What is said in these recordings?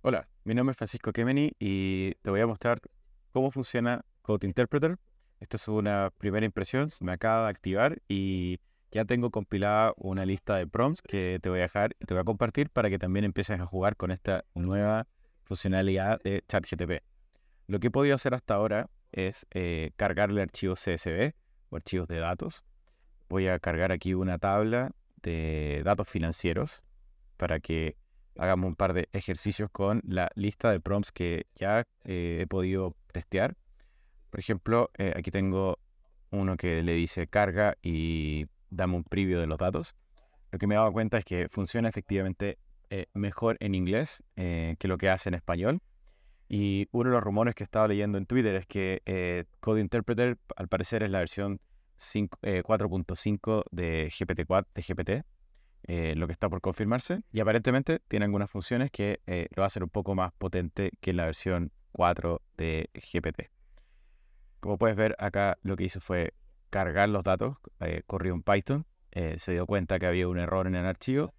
Hola, mi nombre es Francisco Kemeny y te voy a mostrar cómo funciona Code Interpreter. Esta es una primera impresión, se me acaba de activar y ya tengo compilada una lista de prompts que te voy a dejar y te voy a compartir para que también empieces a jugar con esta nueva funcionalidad de ChatGPT. Lo que he podido hacer hasta ahora es cargarle archivos CSV o archivos de datos. Voy a cargar aquí una tabla de datos financieros para que hagamos un par de ejercicios con la lista de prompts que ya he podido testear. Por ejemplo, aquí tengo uno que le dice carga y dame un preview de los datos. Lo que me he dado cuenta es que funciona efectivamente mejor en inglés que lo que hace en español. Y uno de los rumores que estaba leyendo en Twitter es que Code Interpreter al parecer es la versión 4.5 de GPT-4, de GPT, lo que está por confirmarse, y aparentemente tiene algunas funciones que lo hacen un poco más potente que la versión 4 de GPT. Como puedes ver acá, lo que hizo fue cargar los datos, corrió un Python, se dio cuenta que había un error en el archivo,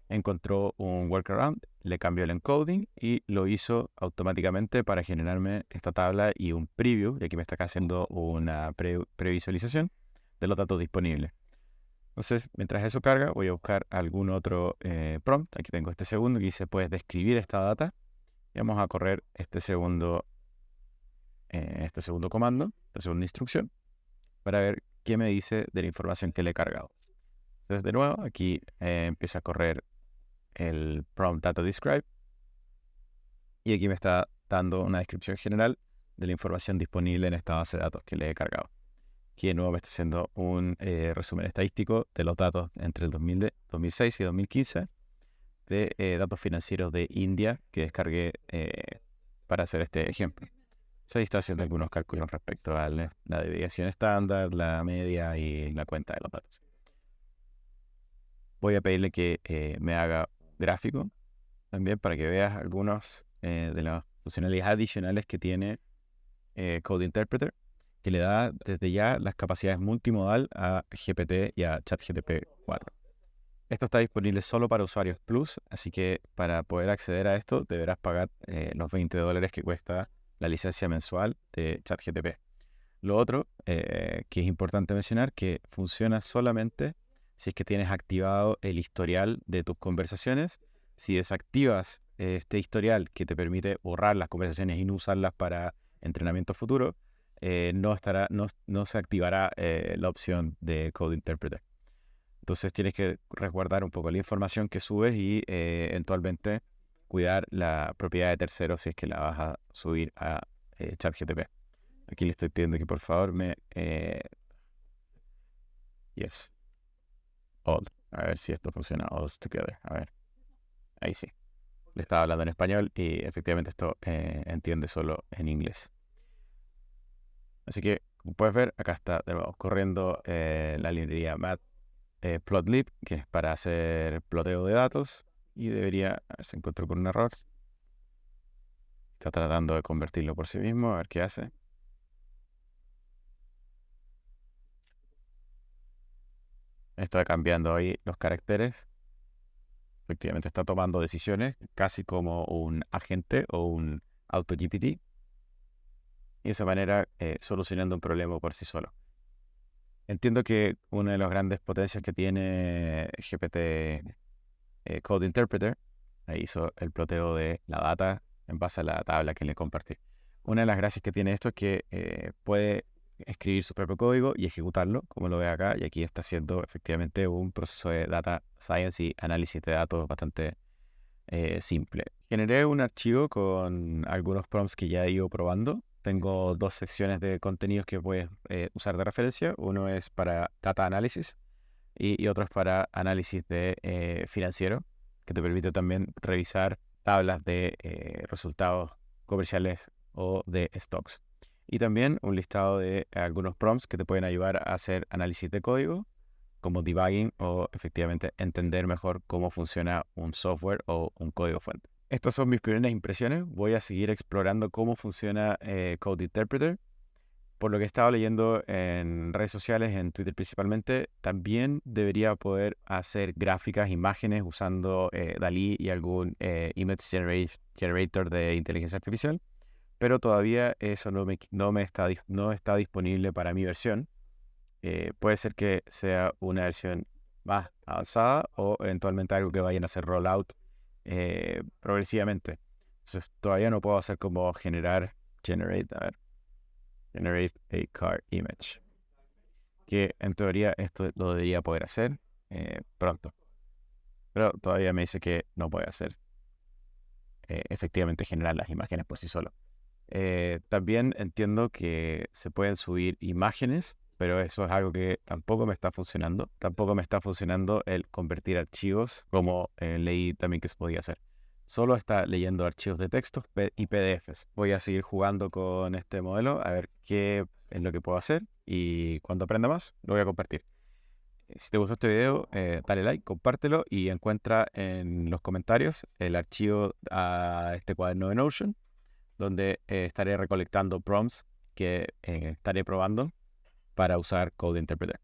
encontró un workaround, le cambió el encoding y lo hizo automáticamente para generarme esta tabla y un preview, y aquí me está acá haciendo una previsualización de los datos disponibles. Entonces, mientras eso carga, voy a buscar algún otro prompt. Aquí tengo este segundo que dice, puedes describir esta data. Y vamos a correr este segundo comando, esta segunda instrucción, para ver qué me dice de la información que le he cargado. Entonces, de nuevo, aquí empieza a correr el prompt data describe. Y aquí me está dando una descripción general de la información disponible en esta base de datos que le he cargado. Aquí de nuevo me está haciendo un resumen estadístico de los datos entre el 2006 y 2015 de datos financieros de India que descargué para hacer este ejemplo. Se está haciendo algunos cálculos respecto a la desviación estándar, la media y la cuenta de los datos. Voy a pedirle que me haga un gráfico también para que veas algunos de las funcionalidades adicionales que tiene Code Interpreter, que le da desde ya las capacidades multimodal a GPT y a ChatGPT 4. Esto está disponible solo para usuarios Plus, así que para poder acceder a esto deberás pagar los $20 que cuesta la licencia mensual de ChatGPT. Lo otro que es importante mencionar, que funciona solamente si es que tienes activado el historial de tus conversaciones. Si desactivas este historial que te permite borrar las conversaciones y no usarlas para entrenamiento futuro, no se activará la opción de Code Interpreter. Entonces tienes que resguardar un poco la información que subes y eventualmente cuidar la propiedad de terceros si es que la vas a subir a ChatGPT. Aquí le estoy pidiendo que por favor yes, all. A ver si esto funciona, all together. A ver, ahí sí. Le estaba hablando en español y efectivamente esto entiende solo en inglés. Así que, como puedes ver, acá está de nuevo corriendo la librería Matplotlib, que es para hacer ploteo de datos. Y debería, a ver si encuentro con un error. Está tratando de convertirlo por sí mismo, a ver qué hace. Está cambiando ahí los caracteres. Efectivamente está tomando decisiones casi como un agente o un auto-GPT. Y de esa manera solucionando un problema por sí solo. Entiendo que una de las grandes potencias que tiene GPT Code Interpreter, ahí hizo el ploteo de la data en base a la tabla que le compartí. Una de las gracias que tiene esto es que puede escribir su propio código y ejecutarlo, como lo ve acá, y aquí está haciendo efectivamente un proceso de data science y análisis de datos bastante simple. Generé un archivo con algunos prompts que ya he ido probando. Tengo dos secciones de contenidos que puedes usar de referencia. Uno es para data analysis y otro es para análisis de financiero, que te permite también revisar tablas de resultados comerciales o de stocks. Y también un listado de algunos prompts que te pueden ayudar a hacer análisis de código, como debugging o efectivamente entender mejor cómo funciona un software o un código fuente. Estas son mis primeras impresiones. Voy a seguir explorando cómo funciona Code Interpreter por lo que he estado leyendo en redes sociales, en Twitter principalmente, también debería poder hacer gráficas, imágenes usando DALL-E y algún generator de inteligencia artificial, pero todavía eso no está disponible para mi versión. Puede ser que sea una versión más avanzada o eventualmente algo que vayan a hacer rollout progresivamente. Entonces, todavía no puedo hacer como generate a car image, que en teoría esto lo debería poder hacer pronto, pero todavía me dice que no puede hacer efectivamente generar las imágenes por sí solo. También entiendo que se pueden subir imágenes, pero eso es algo que tampoco me está funcionando. Tampoco me está funcionando el convertir archivos, como leí también que se podía hacer. Solo está leyendo archivos de textos y PDFs. Voy a seguir jugando con este modelo a ver qué es lo que puedo hacer y cuando aprenda más lo voy a compartir. Si te gustó este video, dale like, compártelo y encuentra en los comentarios el archivo a este cuaderno de Notion, donde estaré recolectando prompts que estaré probando para usar Code Interpreter.